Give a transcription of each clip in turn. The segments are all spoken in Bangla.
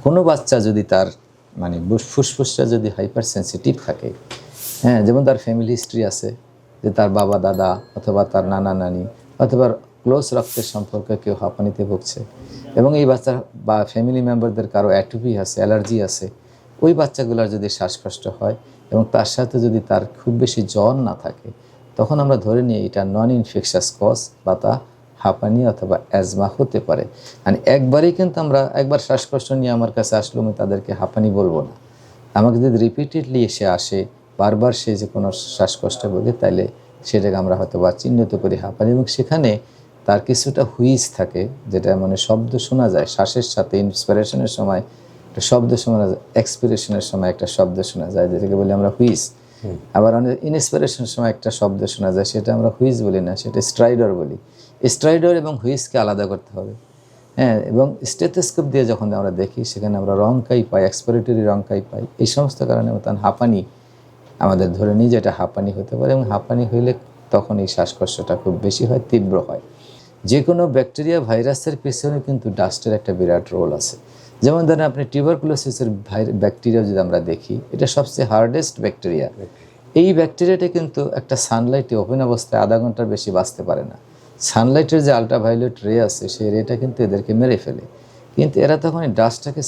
কোনো বাচ্চা যদি তার মানে ফুসফুসটা যদি হাইপার সেন্সিটিভ থাকে, হ্যাঁ, যেমন তার ফ্যামিলি হিস্ট্রি আছে যে তার বাবা দাদা অথবা তার নানা নানি অথবা ক্লোজ রক্তের সম্পর্কে কেউ হাঁপানিতে ভুগছে এবং এই বাচ্চার বা ফ্যামিলি মেম্বারদের কারো অ্যাটোপি আছে, অ্যালার্জি আছে, ওই বাচ্চাগুলোর যদি শ্বাসকষ্ট হয় এবং তার সাথে যদি তার খুব বেশি জ্বর না থাকে, তখন আমরা ধরে নিই এটা নন ইনফেকশাস কজ বা তা হাঁপানি অথবা অ্যাজমা হতে পারে। মানে একবারেই কিন্তু আমরা একবার শ্বাসকষ্ট নিয়ে আমার কাছে আসলে আমি তাদেরকে হাঁপানি বলবো না। আমাকে যদি রিপিটেডলি এসে আসে, বারবার সে যে কোনো শ্বাসকষ্টে ভোগে, তাইলে সেটাকে আমরা হয়তো বা চিহ্নিত করি হাঁপানি এবং সেখানে তার কিছুটা হুইজ থাকে, যেটা মানে শব্দ শোনা যায় শ্বাসের সাথে। ইন্সপিরেশনের সময় একটা শব্দ শোনা যায়, এক্সপিরেশনের সময় একটা শব্দ শোনা যায়, যেটাকে বলি আমরা হুইজ। আবার অনেক ইনস্পিরেশনের সময় একটা শব্দ শোনা যায়, সেটা আমরা হুইজ বলি না, সেটা স্ট্রাইডর বলি। স্ট্রাইডর এবং হুইজকে আলাদা করতে হবে, হ্যাঁ। এবং স্টেথোস্কোপ দিয়ে যখন আমরা দেখি সেখানে আমরা রংকাই পাই, এক্সপিরেটরি রংকাই পাই। এই সমস্ত কারণে মতন হাঁপানি আমাদের ধরে নিই যে এটা হাঁপানি হতে পারে এবং হাঁপানি হইলে তখন এই শ্বাসকষ্টটা খুব বেশি হয়, তীব্র হয়। যে কোনো ব্যাকটেরিয়া ভাইরাসের পিছনে কিন্তু ডাস্টের একটা বিরাট রোল আছে। যেমন ধরেন আপনি টিউবারকুলোসিসের ব্যাকটেরিয়া যদি আমরা দেখি, এটা সবচেয়ে হার্ডেস্ট ব্যাকটেরিয়া। এই ব্যাকটেরিয়াটা কিন্তু একটা সানলাইটে ওপেন অবস্থায় আধা ঘন্টার বেশি বাঁচতে পারে না। সানলাইটের যে আলট্রাভায়োলেট রে আছে, সেই রেটা কিন্তু এদেরকে মেরে ফেলে, কিন্তু এরা তখন এই ডাস্টটাকে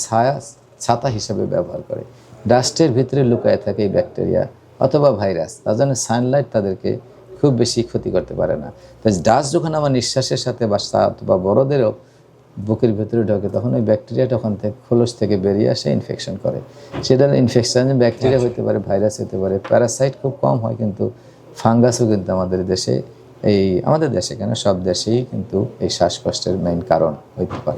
ছাতা হিসাবে ব্যবহার করে। ডাস্টের ভিতরে লুকায় থাকে এই ব্যাকটেরিয়া অথবা ভাইরাস, তার জন্য সানলাইট তাদেরকে খুব বেশি ক্ষতি করতে পারে না। তাই ডাস্ট যখন আমার নিঃশ্বাসের সাথে বাসা অথবা বড়দেরও বুকের ভেতরে ঢোকে, তখন ওই ব্যাকটেরিয়াটা ওখান থেকে খোলস থেকে বেরিয়ে আসে, ইনফেকশন করে। সেটার ইনফেকশন ব্যাকটেরিয়া হতে পারে, ভাইরাস হতে পারে, প্যারাসাইট খুব কম হয়, কিন্তু ফাঙ্গাসও কিন্তু আমাদের দেশে, আমাদের দেশে কেন সব দেশেই কিন্তু এই শ্বাসকষ্টের মেইন কারণ হইতে পারে।